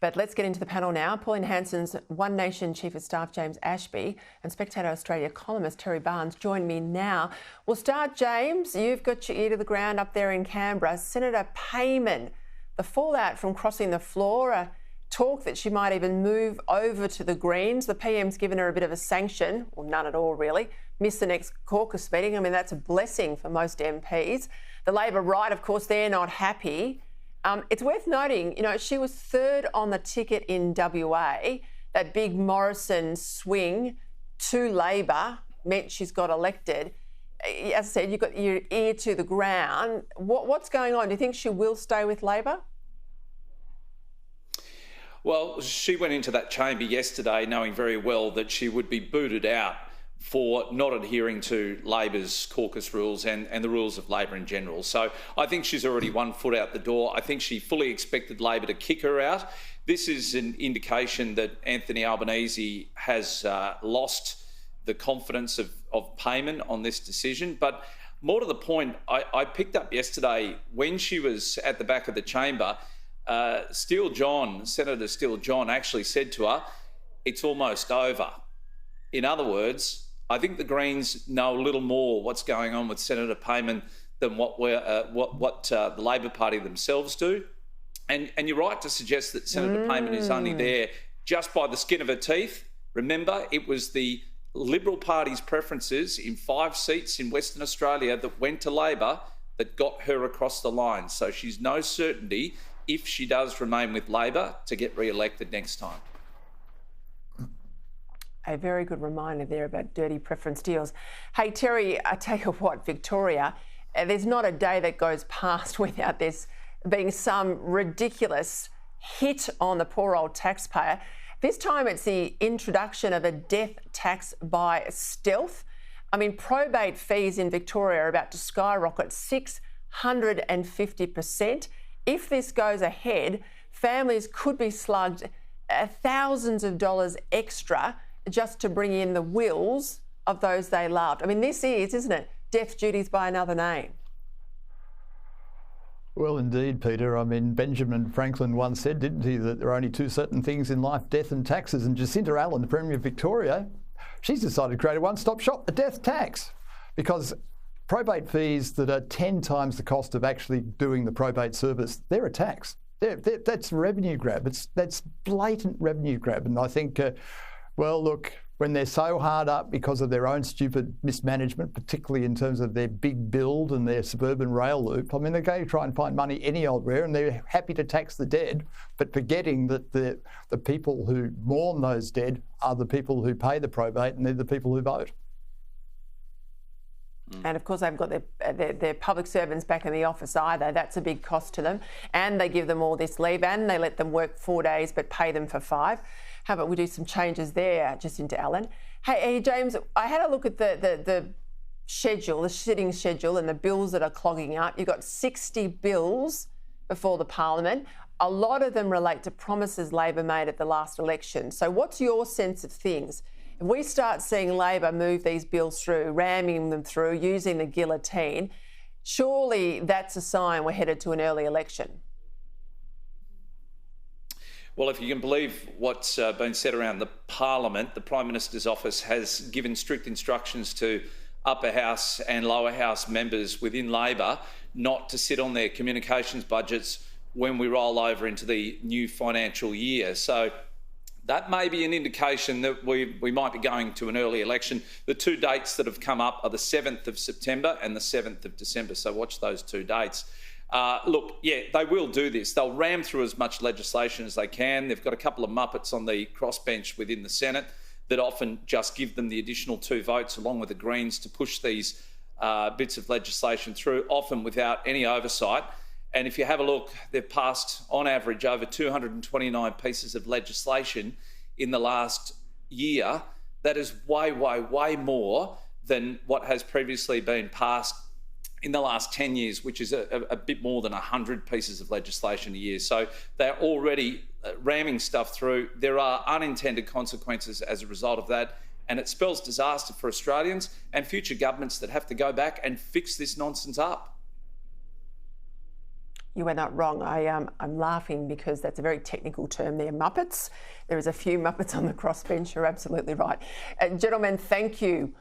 But let's get into the panel now. Pauline Hanson's One Nation Chief of Staff James Ashby and Spectator Australia columnist Terry Barnes join me now. We'll start, James. You've got your ear to the ground up there in Canberra. Senator Payman, the fallout from crossing the floor, talk that she might even move over to the Greens. The PM's given her a bit of a sanction, or none at all really. Miss the next caucus meeting. I mean, that's a blessing for most MPs. The Labor right, of course, they're not happy. It's worth noting, you know, she was third on the ticket in WA. That big Morrison swing to Labor meant she's got elected. As I said, you've got your ear to the ground. What's going on? Do you think she will stay with Labor? Well, she went into that chamber yesterday knowing very well that she would be booted out for not adhering to Labor's caucus rules and the rules of Labor in general. So I think she's already 1 foot out the door. I think she fully expected Labor to kick her out. This is an indication that Anthony Albanese has lost the confidence of Payman on this decision. But more to the point, I picked up yesterday when she was at the back of the chamber, Senator Steele John actually said to her, "It's almost over." In other words, I think the Greens know a little more what's going on with Senator Payman than what the Labor Party themselves do. And you're right to suggest that Senator Payman is only there just by the skin of her teeth. Remember, it was the Liberal Party's preferences in 5 seats in Western Australia that went to Labor that got her across the line. So she's no certainty, if she does remain with Labor, to get re-elected next time. A very good reminder there about dirty preference deals. Hey, Terry, I tell you what, Victoria, there's not a day that goes past without this being some ridiculous hit on the poor old taxpayer. This time it's the introduction of a death tax by stealth. I mean, probate fees in Victoria are about to skyrocket 650%. If this goes ahead, families could be slugged thousands of dollars extra just to bring in the wills of those they loved. I mean, this is, isn't it, death duties by another name? Well, indeed, Peter. I mean, Benjamin Franklin once said, didn't he, that there are only 2 certain things in life, death and taxes. And Jacinta Allen, the Premier of Victoria, she's decided to create a one-stop shop, a death tax, because probate fees that are 10 times the cost of actually doing the probate service, they're a tax. That's revenue grab. That's blatant revenue grab. And I think, well, look, when they're so hard up because of their own stupid mismanagement, particularly in terms of their big build and their suburban rail loop, I mean, they're going to try and find money any old where, and they're happy to tax the dead, but forgetting that the people who mourn those dead are the people who pay the probate, and they're the people who vote. And of course, they've got their public servants back in the office either. That's a big cost to them. And they give them all this leave, and they let them work 4 days but pay them for 5. How about we do some changes there, Jacinta Allen? Hey, James, I had a look at the schedule, the sitting schedule, and the bills that are clogging up. You've got 60 bills before the Parliament. A lot of them relate to promises Labor made at the last election. So what's your sense of things? If we start seeing Labor move these bills through, ramming them through, using the guillotine, surely that's a sign we're headed to an early election. Well, if you can believe what's been said around the Parliament, the Prime Minister's office has given strict instructions to upper house and lower house members within Labor not to sit on their communications budgets when we roll over into the new financial year. So that may be an indication that we might be going to an early election. The 2 dates that have come up are the 7th of September and the 7th of December, so watch those 2 dates. Look, yeah, they will do this. They'll ram through as much legislation as they can. They've got a couple of muppets on the crossbench within the Senate that often just give them the additional 2 votes along with the Greens to push these bits of legislation through, often without any oversight. And if you have a look, they've passed, on average, over 229 pieces of legislation in the last year. That is way, way, way more than what has previously been passed in the last 10 years, which is a bit more than 100 pieces of legislation a year. So they're already ramming stuff through. There are unintended consequences as a result of that, and it spells disaster for Australians and future governments that have to go back and fix this nonsense up. You were not wrong. I'm laughing because that's a very technical term there, Muppets. There is a few Muppets on the crossbench. You're absolutely right. Gentlemen, thank you.